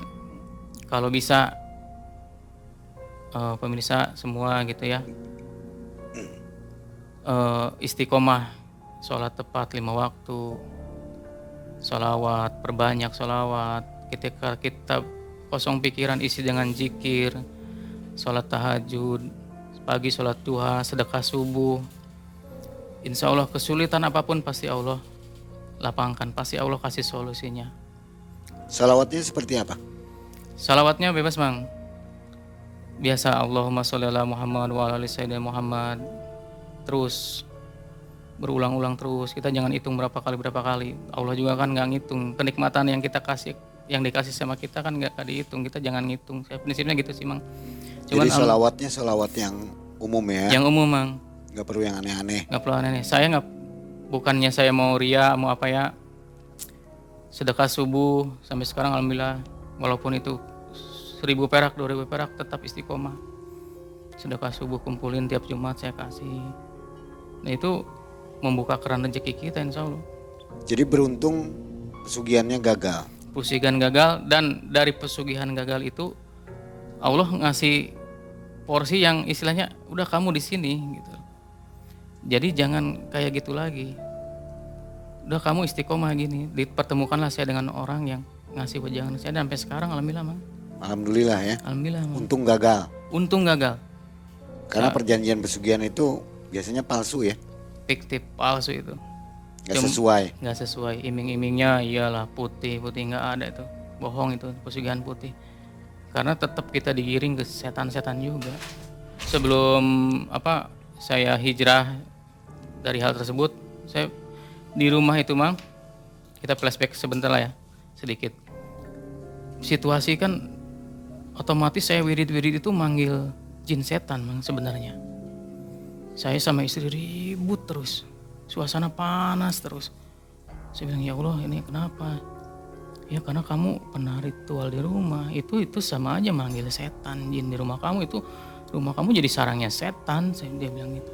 kalau bisa pemirsa semua gitu ya, istiqomah sholat tepat 5 waktu, sholawat, perbanyak sholawat. Ketika kita kosong pikiran, isi dengan zikir, sholat tahajud, pagi sholat duha, sedekah subuh. Insya Allah kesulitan apapun pasti Allah lapangkan, pasti Allah kasih solusinya. Salawatnya seperti apa? Salawatnya bebas bang, biasa Allahumma sholli ala Muhammad wa ala ali sayyidina Muhammad, terus berulang-ulang terus. Kita jangan hitung berapa kali. Allah juga kan nggak ngitung kenikmatan yang kita kasih, yang dikasih sama kita kan nggak dihitung. Kita jangan ngitung. Prinsipnya gitu sih mang. Jadi salawatnya salawat yang umum ya? Yang umum mang. Nggak perlu yang aneh-aneh. Nggak perlu aneh-aneh. Saya nggak, bukannya saya mau ria mau apa ya. Sedekah subuh sampai sekarang alhamdulillah, walaupun itu 1.000 perak 2.000 perak tetap istiqomah. Sedekah subuh kumpulin tiap Jumat saya kasih. Nah itu membuka keran rezeki kita insya Allah. Jadi beruntung pesugihannya gagal. Pesugihan gagal, dan dari pesugihan gagal itu Allah ngasih porsi yang istilahnya udah kamu di sini gitu. Jadi jangan kayak gitu lagi. Udah kamu istiqomah gini, dipertemukanlah saya dengan orang yang ngasih wejangan saya, dan sampai sekarang alhamdulillah mang. Alhamdulillah ya. Alhamdulillah mang. Untung gagal. Untung gagal. Karena perjanjian pesugihan itu biasanya palsu ya. Fiktif, palsu itu. Nggak sesuai. Iming-imingnya iyalah putih nggak ada itu. Bohong itu pesugihan putih. Karena tetap kita digiring ke setan-setan juga. Sebelum saya hijrah dari hal tersebut, saya di rumah itu mang, kita flashback sebentar lah ya, sedikit. Situasi kan otomatis saya wirid-wirid itu manggil jin setan mang sebenarnya. Saya sama istri ribut terus, suasana panas terus. Saya bilang, ya Allah ini kenapa? Ya karena kamu pernah ritual di rumah, itu sama aja manggil setan, jin di rumah kamu itu, rumah kamu jadi sarangnya setan. Dia bilang gitu.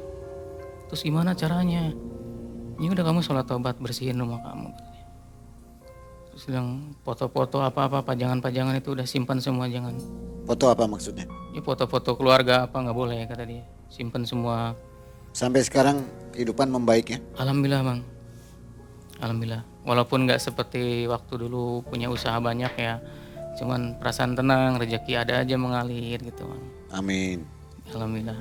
Terus gimana caranya? Ya udah kamu sholat tobat, bersihin rumah kamu. Terus bilang foto-foto apa-apa, pajangan-pajangan itu udah simpan semua, jangan. Foto apa maksudnya? Ya foto-foto keluarga apa nggak boleh kata dia, simpan semua. Sampai sekarang kehidupan membaik ya? Alhamdulillah bang, alhamdulillah. Walaupun nggak seperti waktu dulu punya usaha banyak ya, cuman perasaan tenang, rezeki ada aja mengalir gitu bang. Amin. Alhamdulillah.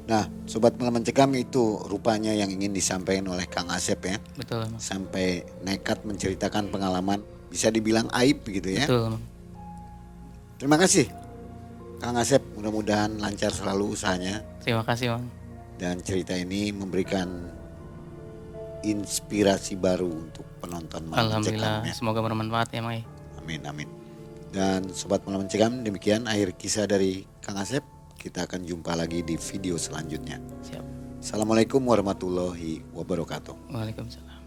Nah, Sobat Malam Mencekam, itu rupanya yang ingin disampaikan oleh Kang Asep ya. Betul bang. Sampai nekat menceritakan pengalaman, bisa dibilang aib gitu ya. Betul bang. Terima kasih Kang Asep, mudah-mudahan lancar selalu usahanya. Terima kasih bang. Dan cerita ini memberikan inspirasi baru untuk penonton Malam Alhamdulillah, Mencekam ya. semoga bermanfaat ya bang. Amin, amin. Dan Sobat Malam Mencekam, demikian akhir kisah dari Kang Asep. Kita akan jumpa lagi di video selanjutnya. Siap. Assalamualaikum warahmatullahi wabarakatuh. Waalaikumsalam.